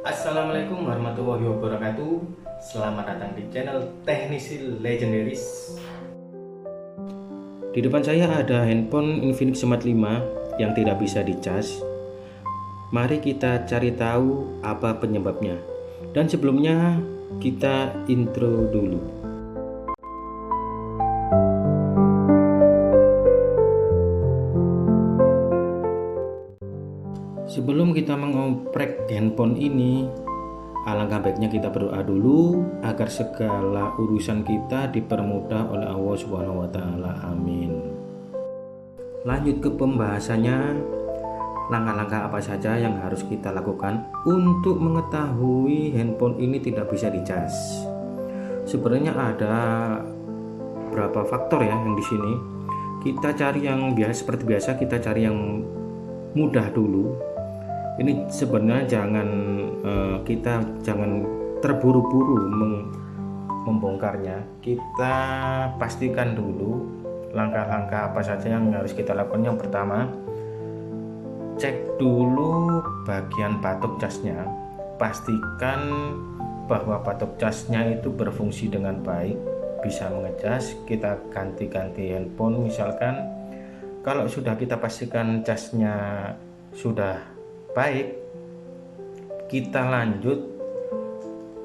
Assalamualaikum warahmatullahi wabarakatuh. Selamat datang di channel Teknisi Legendaris. Di depan saya ada handphone Infinix Smart 5 yang tidak bisa dicas. Mari kita cari tahu apa penyebabnya. Dan sebelumnya kita intro dulu. Sebelum kita mengoprek handphone ini, alangkah baiknya kita berdoa dulu agar segala urusan kita dipermudah oleh Allah Subhanahu wa taala. Amin. Lanjut ke pembahasannya. Langkah-langkah apa saja yang harus kita lakukan untuk mengetahui handphone ini tidak bisa dicas? Sebenarnya ada berapa faktor ya yang di sini. Kita cari yang biasa, seperti biasa kita cari yang mudah dulu. Ini sebenarnya kita jangan terburu-buru membongkarnya. Kita pastikan dulu langkah-langkah apa saja yang harus kita lakukan. Yang pertama, cek dulu bagian patok casnya. Pastikan bahwa patok casnya itu berfungsi dengan baik, bisa mengecas. Kita ganti-ganti handphone misalkan. Kalau sudah kita pastikan casnya sudah baik, kita lanjut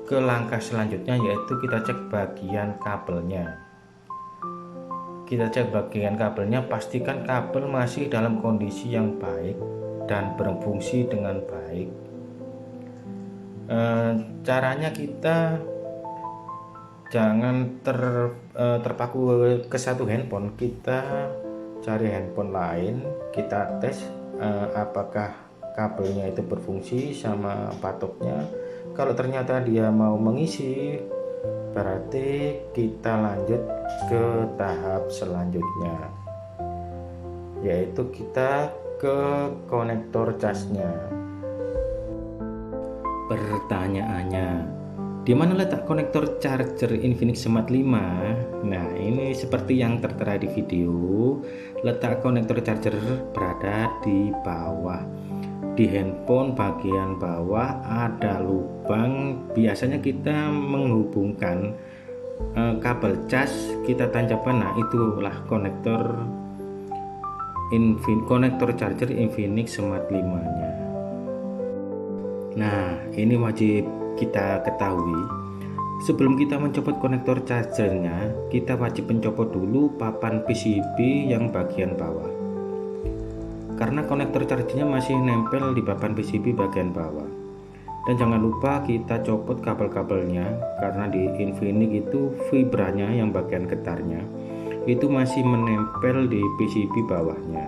ke langkah selanjutnya, yaitu kita cek bagian kabelnya. Kita cek bagian kabelnya, pastikan kabel masih dalam kondisi yang baik dan berfungsi dengan baik. Caranya kita jangan terpaku ke satu handphone. Kita cari handphone lain, kita tes apakah kabelnya itu berfungsi sama patoknya. Kalau ternyata dia mau mengisi, berarti kita lanjut ke tahap selanjutnya, yaitu kita ke konektor casnya. Pertanyaannya, di mana letak konektor charger Infinix Smart 5? Nah, ini seperti yang tertera di video. Letak konektor charger berada di bawah. Di handphone bagian bawah ada lubang. Biasanya kita menghubungkan kabel cas, kita tancapkan. Nah, itulah konektor charger Infinix Smart 5 nya. Nah, ini wajib kita ketahui. Sebelum kita mencopot konektor chargernya, kita wajib mencopot dulu papan PCB yang bagian bawah, karena konektor chargernya masih nempel di papan PCB bagian bawah. Dan jangan lupa kita copot kabel-kabelnya, karena di Infinix itu fibranya yang bagian getarnya itu masih menempel di PCB bawahnya.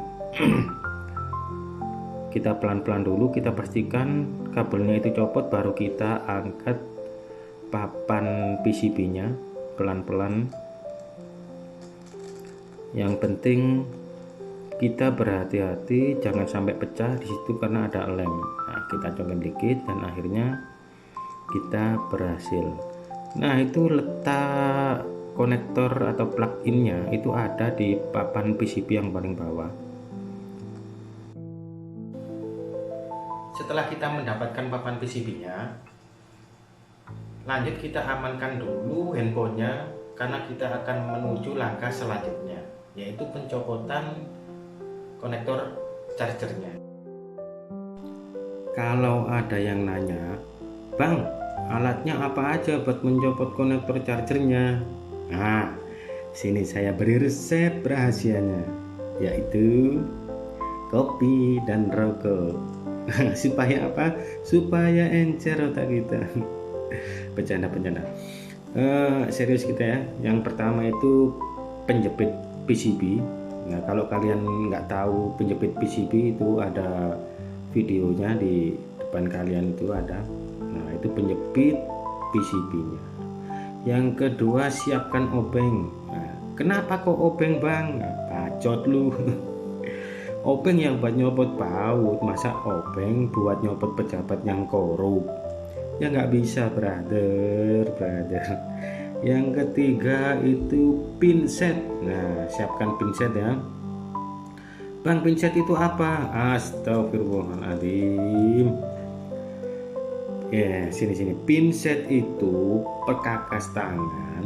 Kita pelan-pelan dulu, kita pastikan kabelnya itu copot, baru kita angkat papan PCB-nya pelan-pelan. Yang penting kita berhati-hati jangan sampai pecah di situ karena ada lem. Nah, kita colok dikit dan akhirnya kita berhasil. Nah, itu letak konektor atau plug-innya itu ada di papan PCB yang paling bawah. Setelah kita mendapatkan papan PCB-nya, lanjut kita amankan dulu handphonenya, karena kita akan menuju langkah selanjutnya, yaitu pencopotan konektor chargernya. Kalau ada yang nanya, "Bang, alatnya apa aja buat mencopot konektor chargernya?" Nah, sini saya beri resep rahasianya, yaitu kopi dan rokok. Supaya apa? Supaya encer otak kita. Bercanda. Serius kita ya. Yang pertama itu penjepit PCB. Nah, kalau kalian nggak tahu penjepit PCB itu ada videonya di depan kalian itu ada. Nah, itu penjepit PCB-nya. Yang kedua, siapkan obeng. Nah, kenapa kok obeng, Bang? Nah, bacot lu. Obeng yang buat nyopot PAUD, masa obeng buat nyopot pejabat yang korup? Ya nggak bisa, brother. Yang ketiga itu pinset. Nah, siapkan pinset ya. Bang, pinset itu apa? Astagfirullahaladzim. Sini. Pinset itu perkakas tangan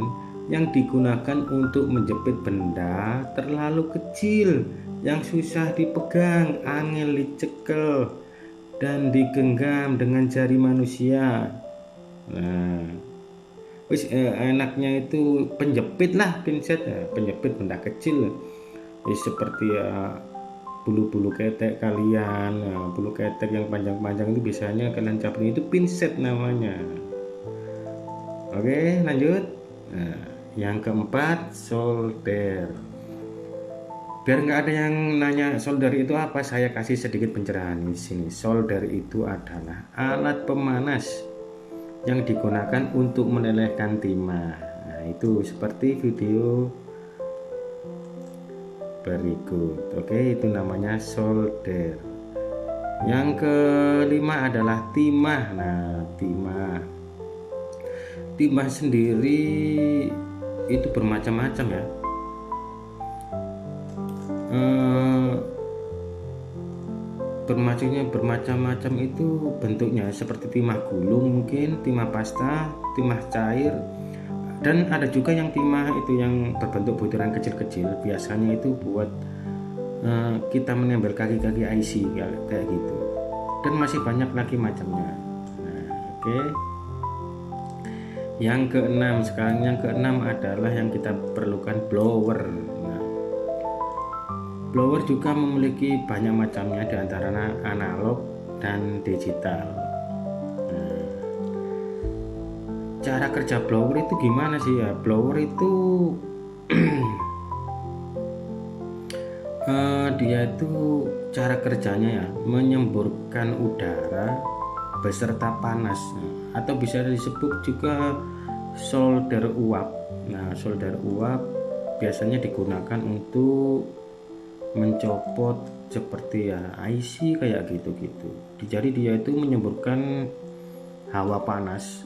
yang digunakan untuk menjepit benda terlalu kecil yang susah dipegang, angel dicekel dan digenggam dengan jari manusia. Nah, enaknya itu penjepit lah pinset, penjepit benda kecil. Seperti bulu-bulu ketek kalian, bulu ketek yang panjang-panjang itu biasanya kalian capling, itu pinset namanya. Oke, lanjut. Nah, yang keempat, solder. Biar nggak ada yang nanya solder itu apa, saya kasih sedikit pencerahan di sini. Solder itu adalah alat pemanas yang digunakan untuk melelehkan timah. Nah, itu seperti video berikut. Oke, itu namanya solder. Yang kelima adalah timah. Nah, timah sendiri itu bermacam-macam ya. Bermacam-macam itu bentuknya, seperti timah gulung, mungkin timah pasta, timah cair, dan ada juga yang timah itu yang berbentuk butiran kecil-kecil. Biasanya itu buat kita menempel kaki-kaki IC kayak gitu, dan masih banyak lagi macamnya. Nah, oke. Yang keenam adalah yang kita perlukan, blower. Blower juga memiliki banyak macamnya, diantaranya analog dan digital. Nah, cara kerja blower itu gimana sih ya? Blower itu dia itu cara kerjanya ya, menyemburkan udara beserta panas, atau bisa disebut juga solder uap. Nah, solder uap biasanya digunakan untuk mencopot seperti ya IC kayak gitu-gitu. Jadi dia itu menyemburkan hawa panas,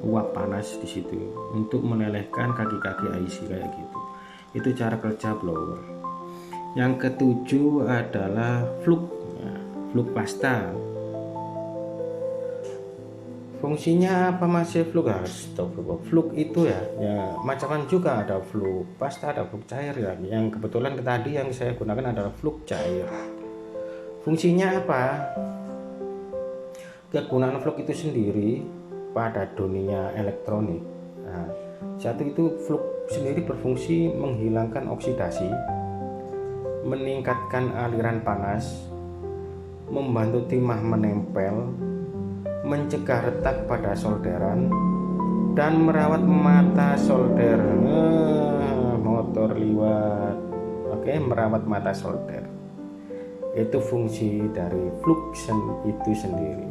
uap panas di situ untuk melelehkan kaki-kaki IC kayak gitu. Itu cara kerja blower. Yang ketujuh adalah fluk, fluk pasta. Fungsinya apa masih fluk? Fluk itu ya macam juga, ada fluk pasta, ada fluk cair ya. Yang kebetulan tadi yang saya gunakan adalah fluk cair. Fungsinya apa? Kegunaan fluk itu sendiri pada dunia elektronik. Nah, satu itu fluk sendiri berfungsi menghilangkan oksidasi, meningkatkan aliran panas, membantu timah menempel, mencegah retak pada solderan, dan merawat mata solder. Motor liwat. Oke, merawat mata solder. Itu fungsi dari fluk itu sendiri.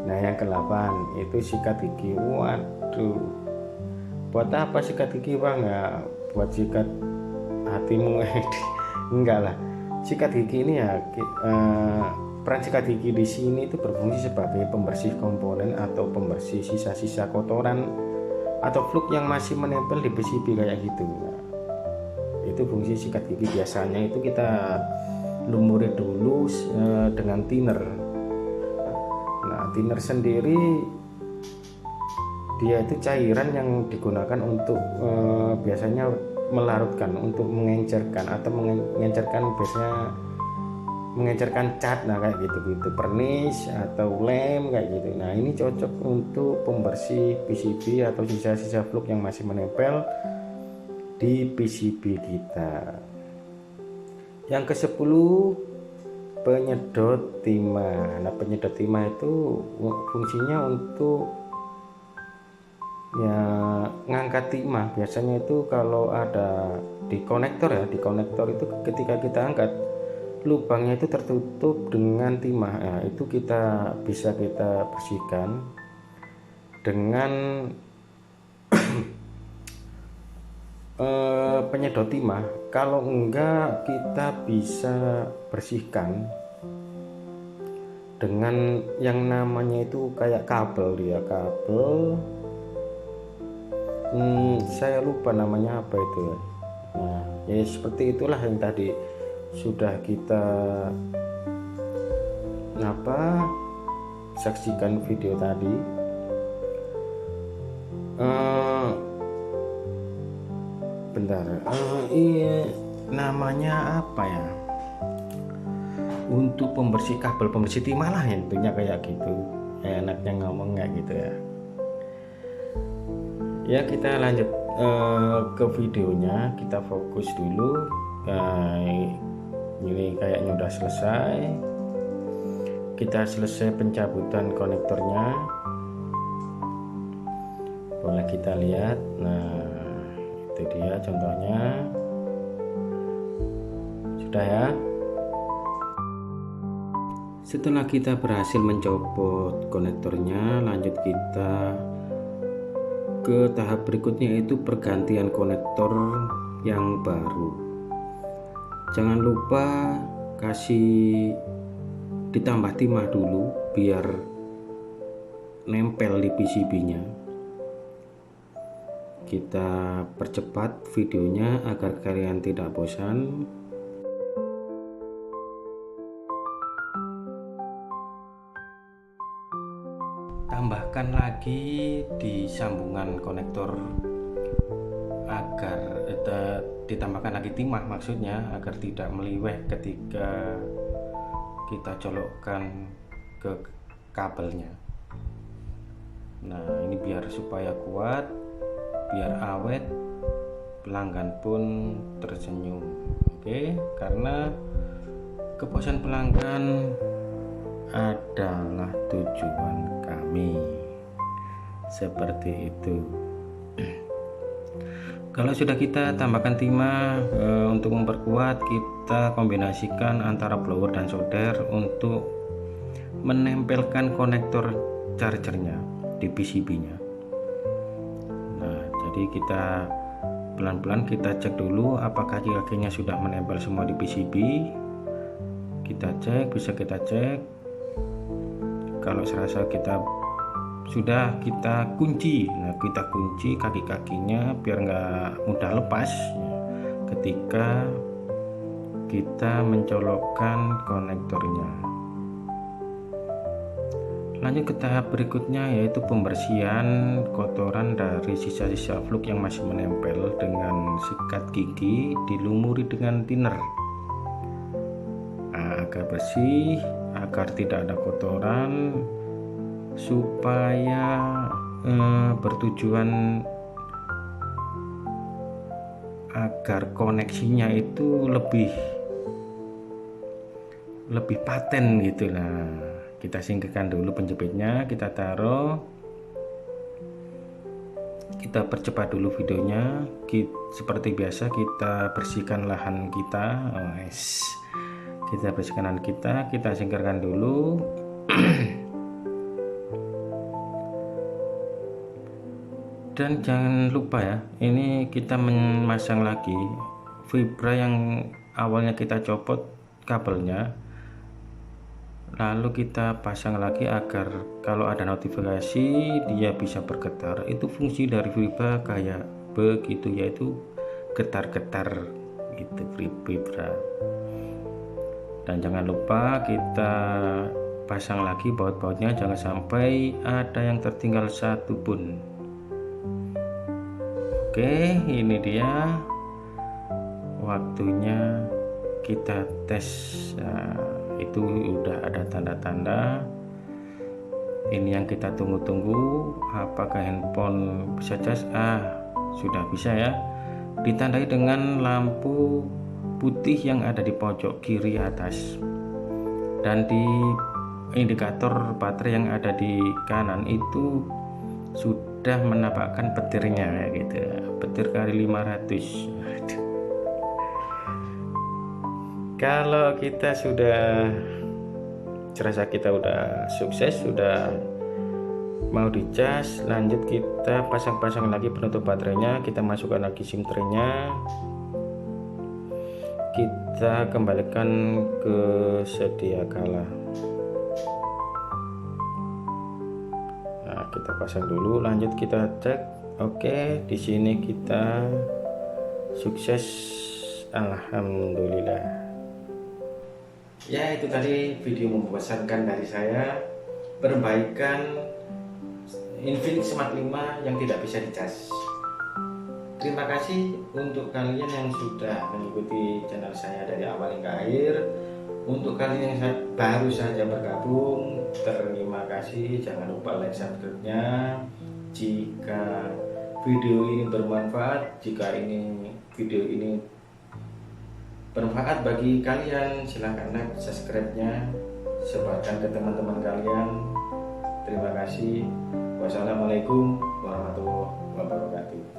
Nah, yang ke-8 itu sikat gigi. Waduh, buat apa sikat gigi bang? Ya, buat sikat hatimu. Enggak lah, sikat gigi ini ya peran sikat gigi di sini itu berfungsi sebagai pembersih komponen atau pembersih sisa-sisa kotoran atau fluk yang masih menempel di PCB kayak gitu. Nah, itu fungsi sikat gigi. Biasanya itu kita lumuri dulu dengan thinner. Nah, thinner sendiri dia itu cairan yang digunakan untuk biasanya melarutkan, untuk mengencerkan atau mengencerkan, biasanya mengencerkan cat, nah kayak gitu-gitu, pernis atau lem kayak gitu. Nah, ini cocok untuk pembersih PCB atau sisa-sisa fluk yang masih menempel di PCB kita. Yang ke-10, penyedot timah. Nah, penyedot timah itu fungsinya untuk ya ngangkat timah. Biasanya itu kalau ada di konektor ya, di konektor itu ketika kita angkat, lubangnya itu tertutup dengan timah. Nah, itu kita bisa kita bersihkan dengan penyedot timah. Kalau enggak, kita bisa bersihkan dengan yang namanya itu kayak kabel, dia kabel, saya lupa namanya apa itu ya. Nah, ya seperti itulah yang tadi sudah kita saksikan video tadi. Bentar, iya, namanya apa ya? Untuk pembersih kabel pembersih timah lah, intinya kayak gitu. Enaknya ngomong kayak gitu ya. Ya, kita lanjut ke videonya, kita fokus dulu. Ini kayaknya udah selesai. Kita selesai pencabutan konektornya, boleh kita lihat. Nah, itu dia contohnya. Sudah ya. Setelah kita berhasil mencopot konektornya, lanjut kita ke tahap berikutnya, yaitu pergantian konektor yang baru. Jangan lupa kasih ditambah timah dulu biar nempel di PCB-nya. Kita percepat videonya agar kalian tidak bosan. Tambahkan lagi di sambungan konektor agar ditambahkan lagi timah, maksudnya agar tidak meliweh ketika kita colokkan ke kabelnya. Nah, ini biar supaya kuat, biar awet, pelanggan pun tersenyum. Oke, karena kepuasan pelanggan adalah tujuan kami. Seperti itu. Kalau sudah kita tambahkan timah, untuk memperkuat kita kombinasikan antara blower dan solder untuk menempelkan konektor chargernya di PCB-nya. Nah, jadi kita pelan-pelan kita cek dulu apakah kaki-kakinya sudah menempel semua di PCB. Kita cek, bisa kita cek. Kalau serasa kita sudah, kita kunci. Nah, kita kunci kaki-kakinya biar nggak mudah lepas ketika kita mencolokkan konektornya. Lanjut ke tahap berikutnya, yaitu pembersihan kotoran dari sisa-sisa fluk yang masih menempel dengan sikat gigi, dilumuri dengan thinner agar bersih, agar tidak ada kotoran, supaya bertujuan agar koneksinya itu lebih paten gitu lah. Kita singkirkan dulu penjepitnya, kita taruh, kita percepat dulu videonya. Seperti biasa kita bersihkan lahan kita. Kita bersihkan lahan kita singkirkan dulu. Dan jangan lupa ya, ini kita memasang lagi vibra yang awalnya kita copot kabelnya, lalu kita pasang lagi agar kalau ada notifikasi dia bisa bergetar. Itu fungsi dari vibra kayak begitu, yaitu getar-getar itu vibra. Dan jangan lupa kita pasang lagi baut-bautnya, jangan sampai ada yang tertinggal satu pun. Oke, ini dia waktunya kita tes. Nah, itu udah ada tanda-tanda. Ini yang kita tunggu-tunggu. Apakah handphone bisa cas? Sudah bisa ya. Ditandai dengan lampu putih yang ada di pojok kiri atas. Dan di indikator baterai yang ada di kanan itu sudah menampakkan petirnya gitu, petir kali 500. Kalau kita sudah serasa kita udah sukses, sudah mau dicas, lanjut kita pasang-pasang lagi penutup baterainya, kita masukkan lagi SIM tray-nya, kita kembalikan ke sedia kala. Nah, kita pasang dulu, lanjut kita cek. Oke, di sini kita sukses, alhamdulillah. Ya, itu tadi video membosankan dari saya. perbaikan Infinix Smart 5 yang tidak bisa dicas. Terima kasih untuk kalian yang sudah mengikuti channel saya dari awal hingga akhir. Untuk kalian yang baru saja bergabung, terima kasih. Jangan lupa like, subscribe-nya. Jika video ini bermanfaat, jika video ini bermanfaat bagi kalian, silahkan like, subscribe-nya, sebarkan ke teman-teman kalian. Terima kasih. Wassalamualaikum warahmatullahi wabarakatuh.